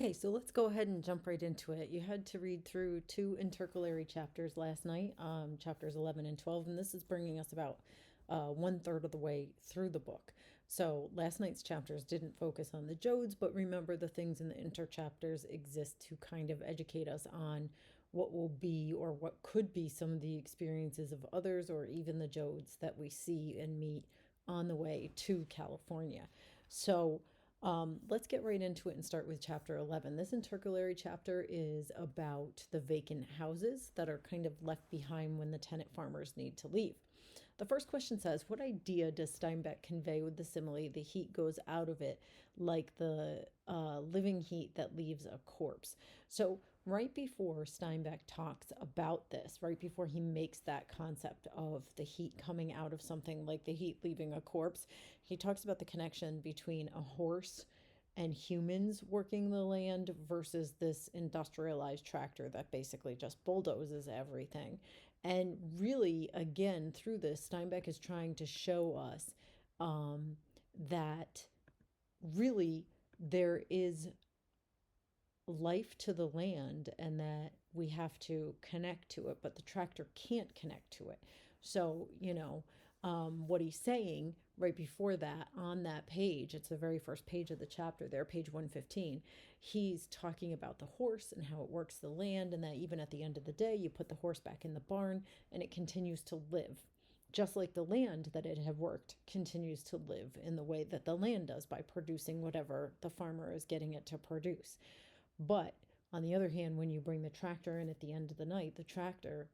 Okay, so let's go ahead and jump right into it. You had to read through two intercalary chapters last night, chapters 11 and 12, and this is bringing us about one third of the way through the book. So last night's chapters didn't focus on the Jodes, but remember the things in the interchapters exist to kind of educate us on what will be or what could be some of the experiences of others or even the Jodes that we see and meet on the way to California. So, let's get right into it and start with chapter 11. This intercalary chapter is about the vacant houses that are kind of left behind when the tenant farmers need to leave. The first question says, what idea does Steinbeck convey with the simile, the heat goes out of it like the living heat that leaves a corpse? So, right before Steinbeck talks about this, right before he makes that concept of the heat coming out of something like the heat leaving a corpse, he talks about the connection between a horse and humans working the land versus this industrialized tractor that basically just bulldozes everything. And really, again, through this, Steinbeck is trying to show us that really there is life to the land and that we have to connect to it, but the tractor can't connect to it. So, what he's saying right before that on that page, it's the very first page of the chapter there, page 115, he's talking about the horse and how it works the land, and that even at the end of the day, you put the horse back in the barn and it continues to live. Just like the land that it had worked continues to live in the way that the land does by producing whatever the farmer is getting it to produce. But on the other hand, when you bring the tractor in at the end of the night, the tractor,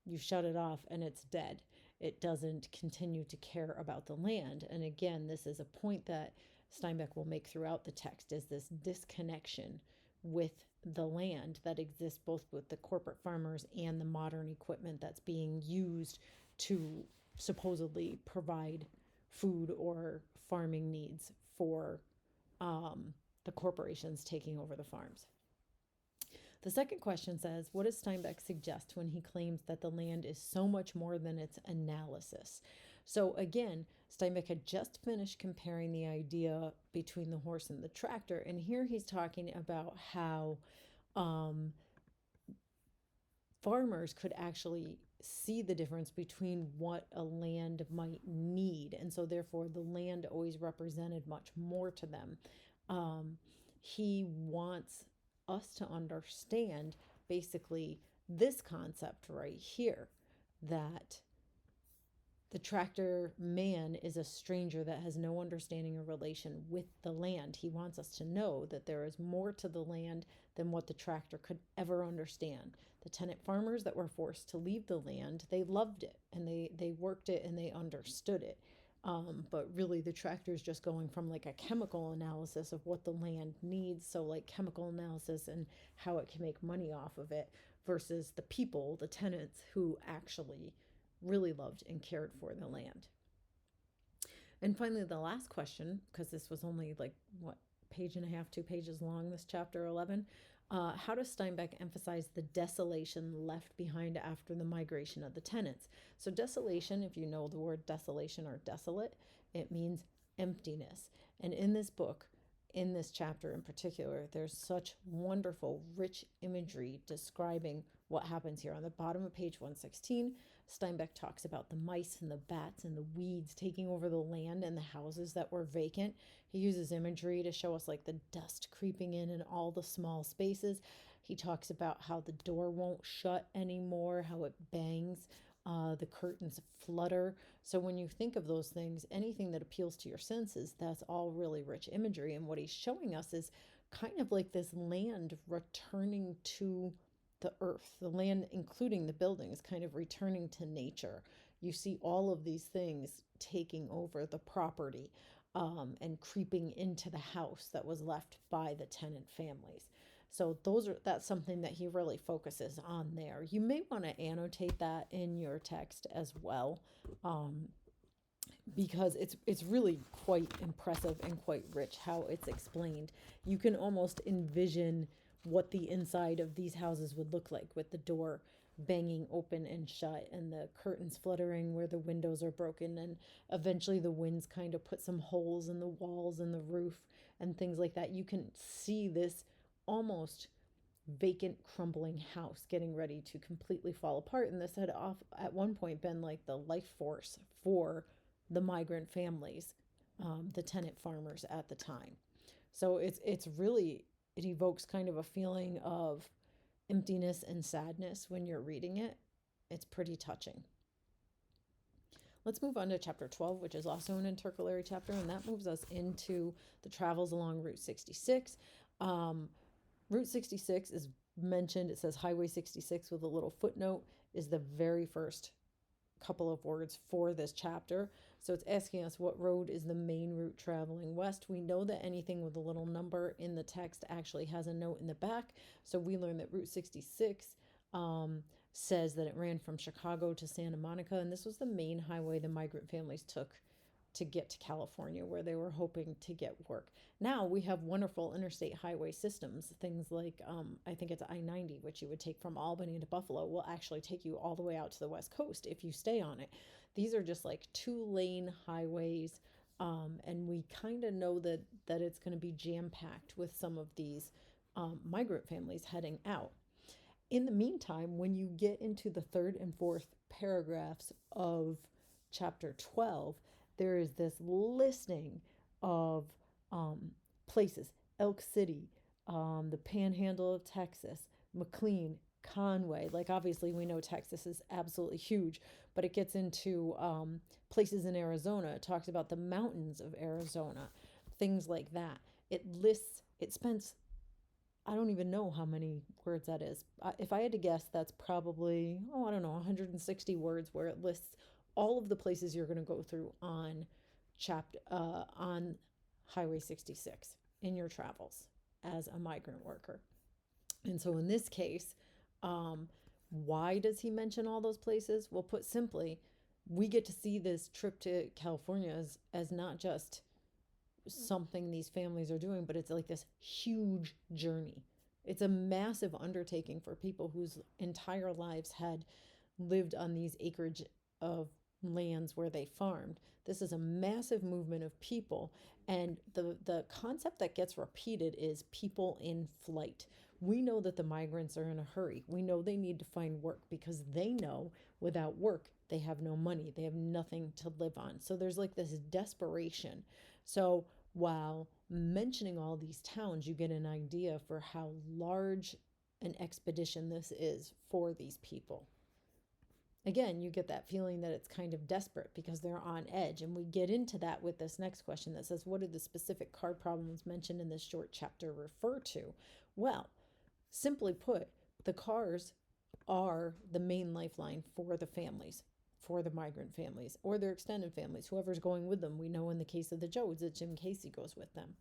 you shut it off and it's dead. It doesn't continue to care about the land. And again, this is a point that Steinbeck will make throughout the text, is this disconnection with the land that exists both with the corporate farmers and the modern equipment that's being used to supposedly provide food or farming needs for the corporations taking over the farms. The second question says, what does Steinbeck suggest when he claims that the land is so much more than its analysis? So again, Steinbeck had just finished comparing the idea between the horse and the tractor, and here he's talking about how farmers could actually see the difference between what a land might need, and so therefore the land always represented much more to them. He wants us to understand basically this concept right here, that the tractor man is a stranger that has no understanding or relation with the land. He wants us to know that there is more to the land than what the tractor could ever understand. The tenant farmers that were forced to leave the land, they loved it and they worked it and they understood it. But really, the tractor is just going from like a chemical analysis of what the land needs. So, like chemical analysis and how it can make money off of it versus the people, the tenants who actually really loved and cared for the land. And finally, the last question, because this was only like, what, page and a half, 2 pages long, this chapter 11. How does Steinbeck emphasize the desolation left behind after the migration of the tenants? So, desolation, if you know the word desolation or desolate, it means emptiness. And in this book, in this chapter in particular, there's such wonderful, rich imagery describing what happens here. On the bottom of page 116, Steinbeck talks about the mice and the bats and the weeds taking over the land and the houses that were vacant. He uses imagery to show us like the dust creeping in all the small spaces. He talks about how the door won't shut anymore, how it bangs. The curtains flutter. So when you think of those things, anything that appeals to your senses, that's all really rich imagery. And what he's showing us is kind of like this land returning to the earth, the land, including the buildings, kind of returning to nature. You see all of these things taking over the property and creeping into the house that was left by the tenant families. So that's something that he really focuses on there. You may want to annotate that in your text as well, because it's really quite impressive and quite rich how it's explained. You can almost envision what the inside of these houses would look like with the door banging open and shut, and the curtains fluttering where the windows are broken, and eventually the winds kind of put some holes in the walls and the roof and things like that. You can see this almost vacant, crumbling house getting ready to completely fall apart. And this had off at one point been like the life force for the migrant families, the tenant farmers at the time. So it's really, it evokes kind of a feeling of emptiness and sadness when you're reading it. It's pretty touching. Let's move on to chapter 12, which is also an intercalary chapter, and that moves us into the travels along Route 66. Route 66 is mentioned. It says Highway 66 with a little footnote is the very first couple of words for this chapter. So it's asking us what road is the main route traveling west. We know that anything with a little number in the text actually has a note in the back. So we learned that Route 66 says that it ran from Chicago to Santa Monica, and this was the main highway the migrant families took to get to California, where they were hoping to get work. Now we have wonderful interstate highway systems. Things like, I think it's I-90, which you would take from Albany to Buffalo, will actually take you all the way out to the West Coast if you stay on it. These are just like 2-lane highways, and we kind of know that it's going to be jam-packed with some of these migrant families heading out. In the meantime, when you get into the third and fourth paragraphs of chapter 12, there is this listing of places: Elk City, the Panhandle of Texas, McLean, Conway. Like, obviously, we know Texas is absolutely huge, but it gets into places in Arizona. It talks about the mountains of Arizona, things like that. It lists, it spends, I don't even know how many words that is. If I had to guess, that's probably, I don't know, 160 words, where it lists all of the places you're going to go through on on Highway 66 in your travels as a migrant worker. And so in this case, why does he mention all those places? Well, put simply, we get to see this trip to California as not just something these families are doing, but it's like this huge journey. It's a massive undertaking for people whose entire lives had lived on these acreage of lands where they farmed. This is a massive movement of people, and the concept that gets repeated is people in flight. We know that the migrants are in a hurry. We know they need to find work because they know without work they have no money. They have nothing to live on. So there's like this desperation. So while mentioning all these towns, you get an idea for how large an expedition this is for these people. Again, you get that feeling that it's kind of desperate because they're on edge. And we get into that with this next question that says, what do the specific car problems mentioned in this short chapter refer to? Well, simply put, the cars are the main lifeline for the families, for the migrant families or their extended families, whoever's going with them. We know in the case of the Joads that Jim Casey goes with them.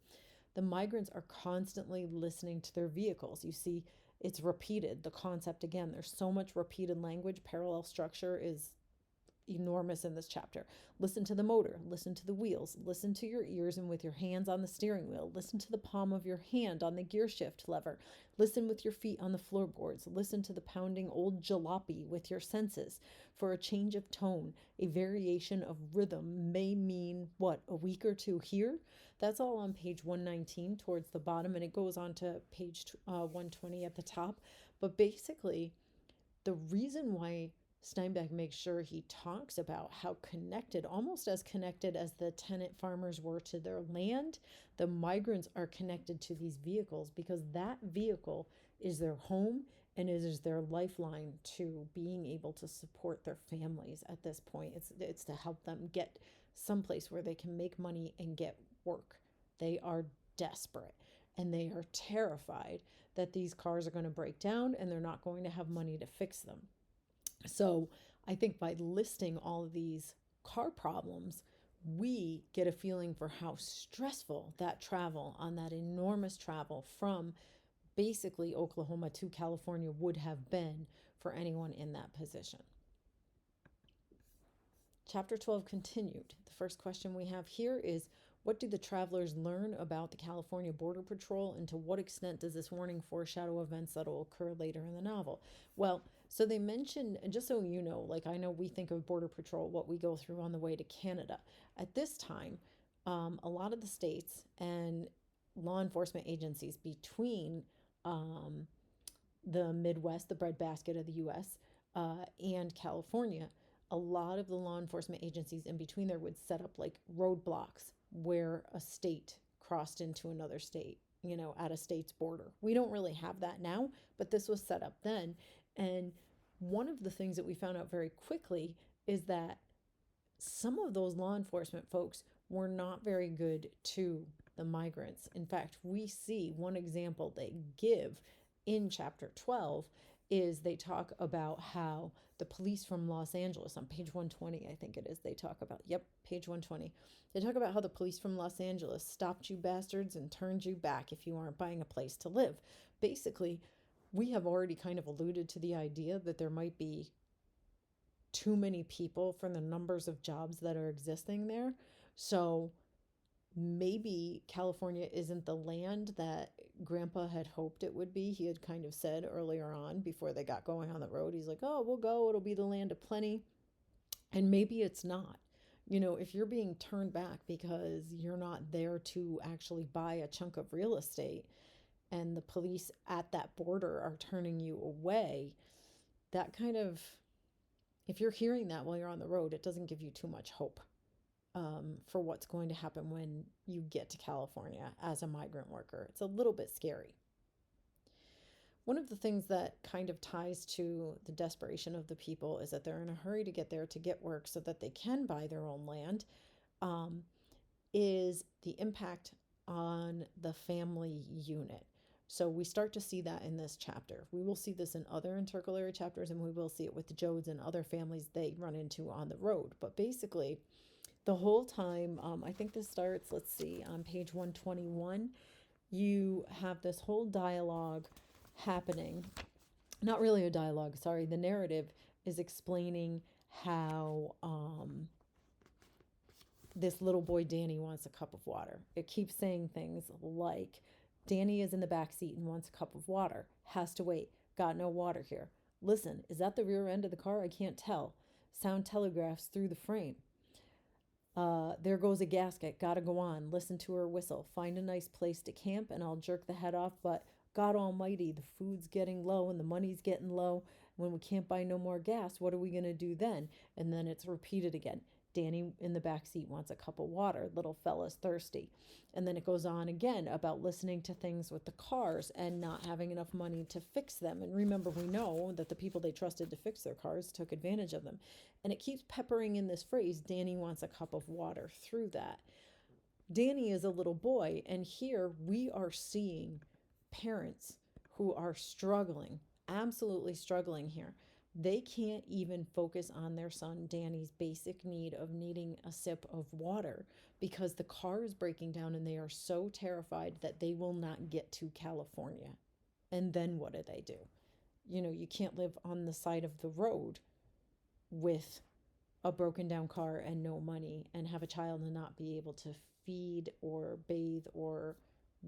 The migrants are constantly listening to their vehicles. You see, it's repeated, the concept again. There's so much repeated language. Parallel structure is enormous in this chapter. Listen to the motor, listen to the wheels, listen to your ears and with your hands on the steering wheel, listen to the palm of your hand on the gear shift lever, listen with your feet on the floorboards, listen to the pounding old jalopy with your senses. For a change of tone, a variation of rhythm may mean what, a week or two here? That's all on page 119 towards the bottom, and it goes on to page 120 at the top. But basically, the reason why Steinbeck makes sure he talks about how connected, almost as connected as the tenant farmers were to their land, the migrants are connected to these vehicles, because that vehicle is their home and it is their lifeline to being able to support their families at this point. It's to help them get someplace where they can make money and get work. They are desperate and they are terrified that these cars are going to break down and they're not going to have money to fix them. So I think by listing all of these car problems, we get a feeling for how stressful that travel on that enormous travel from basically Oklahoma to California would have been for anyone in that position. Chapter 12 continued. The first question we have here is, What do the travelers learn about the California Border Patrol, and to what extent does this warning foreshadow events that will occur later in the novel? Well, so they mention, and just so you know, like I know we think of Border Patrol, what we go through on the way to Canada. At this time, a lot of the states and law enforcement agencies between um, the Midwest, the breadbasket of the US, and California, a lot of the law enforcement agencies in between there would set up like roadblocks where a state crossed into another state, at a state's border. We don't really have that now, but this was set up then. And one of the things that we found out very quickly is that some of those law enforcement folks were not very good to the migrants. In fact, we see one example they give in chapter 12 is they talk about how the police from Los Angeles, on page 120, I think it is, they talk about, yep, page 120. They talk about how the police from Los Angeles stopped you bastards and turned you back if you aren't buying a place to live. Basically, we have already kind of alluded to the idea that there might be too many people for the numbers of jobs that are existing there. So maybe California isn't the land that Grandpa had hoped it would be. He had kind of said earlier on before they got going on the road, he's like, oh, we'll go, it'll be the land of plenty. And maybe it's not. If you're being turned back because you're not there to actually buy a chunk of real estate and the police at that border are turning you away, that kind of, if you're hearing that while you're on the road, it doesn't give you too much hope for what's going to happen when you get to California as a migrant worker. It's a little bit scary. One of the things that kind of ties to the desperation of the people is that they're in a hurry to get there to get work so that they can buy their own land, is the impact on the family unit. So we start to see that in this chapter. We will see this in other intercalary chapters, and we will see it with the Jodes and other families they run into on the road. But basically, the whole time, I think this starts, let's see, on page 121, you have this whole dialogue happening. Not really a dialogue, sorry. The narrative is explaining how this little boy Danny wants a cup of water. It keeps saying things like, Danny is in the back seat and wants a cup of water. Has to wait. Got no water here. Listen, is that the rear end of the car? I can't tell. Sound telegraphs through the frame. There goes a gasket. Gotta go on. Listen to her whistle. Find a nice place to camp and I'll jerk the head off. But God almighty, the food's getting low and the money's getting low. When we can't buy no more gas, what are we going to do then? And then it's repeated again. Danny in the back seat wants a cup of water. Little fella's thirsty. And then it goes on again about listening to things with the cars and not having enough money to fix them. And remember, we know that the people they trusted to fix their cars took advantage of them. And it keeps peppering in this phrase, Danny wants a cup of water, through that. Danny is a little boy, and here we are seeing parents who are struggling, absolutely struggling here. They can't even focus on their son Danny's basic need of needing a sip of water because the car is breaking down and they are so terrified that they will not get to California. And then what do? You can't live on the side of the road with a broken down car and no money and have a child and not be able to feed or bathe or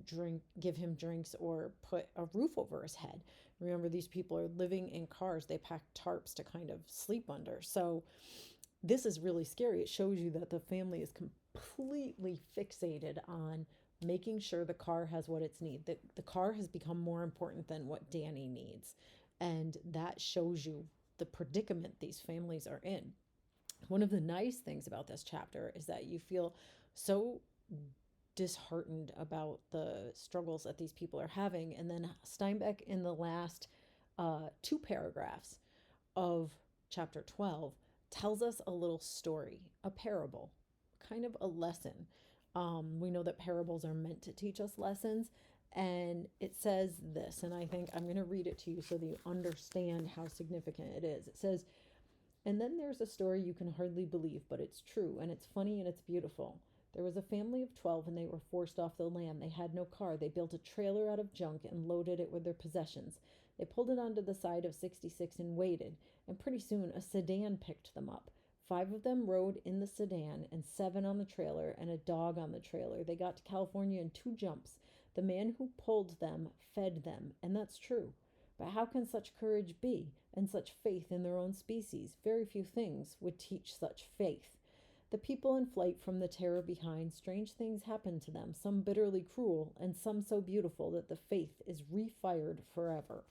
drink, give him drinks, or put a roof over his head. Remember, these people are living in cars. They pack tarps to kind of sleep under. So this is really scary. It shows you that the family is completely fixated on making sure the car has what it's needs. The car has become more important than what Danny needs. And that shows you the predicament these families are in. One of the nice things about this chapter is that you feel so disheartened about the struggles that these people are having. And then Steinbeck, in the last 2 paragraphs of chapter 12, tells us a little story, a parable, kind of a lesson. We know that parables are meant to teach us lessons. And it says this, and I think I'm going to read it to you so that you understand how significant it is. It says, and then there's a story you can hardly believe, but it's true, and it's funny, and it's beautiful. There was a family of 12, and they were forced off the land. They had no car. They built a trailer out of junk and loaded it with their possessions. They pulled it onto the side of 66 and waited, and pretty soon a sedan picked them up. 5 of them rode in the sedan and 7 on the trailer and a dog on the trailer. They got to California in 2 jumps. The man who pulled them fed them, and that's true. But how can such courage be, and such faith in their own species? Very few things would teach such faith. The people in flight from the terror behind, strange things happen to them, some bitterly cruel, and some so beautiful that the faith is refired forever.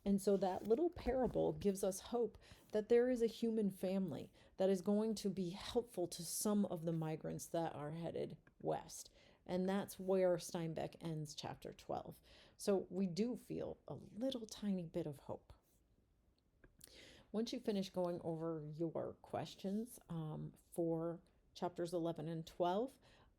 And so that little parable gives us hope that there is a human family that is going to be helpful to some of the migrants that are headed west. And that's where Steinbeck ends chapter 12. So we do feel a little tiny bit of hope. Once you finish going over your questions for chapters 11 and 12,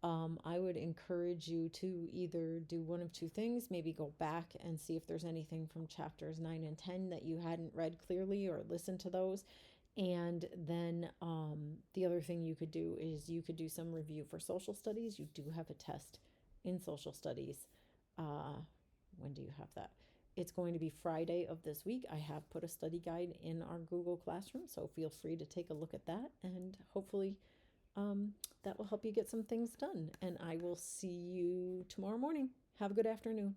I would encourage you to either do one of two things, maybe go back and see if there's anything from chapters 9 and 10 that you hadn't read clearly, or listen to those. And then the other thing you could do is you could do some review for social studies. You do have a test in social studies. When do you have that? It's going to be Friday of this week. I have put a study guide in our Google Classroom, so feel free to take a look at that, and hopefully that will help you get some things done. And I will see you tomorrow morning. Have a good afternoon.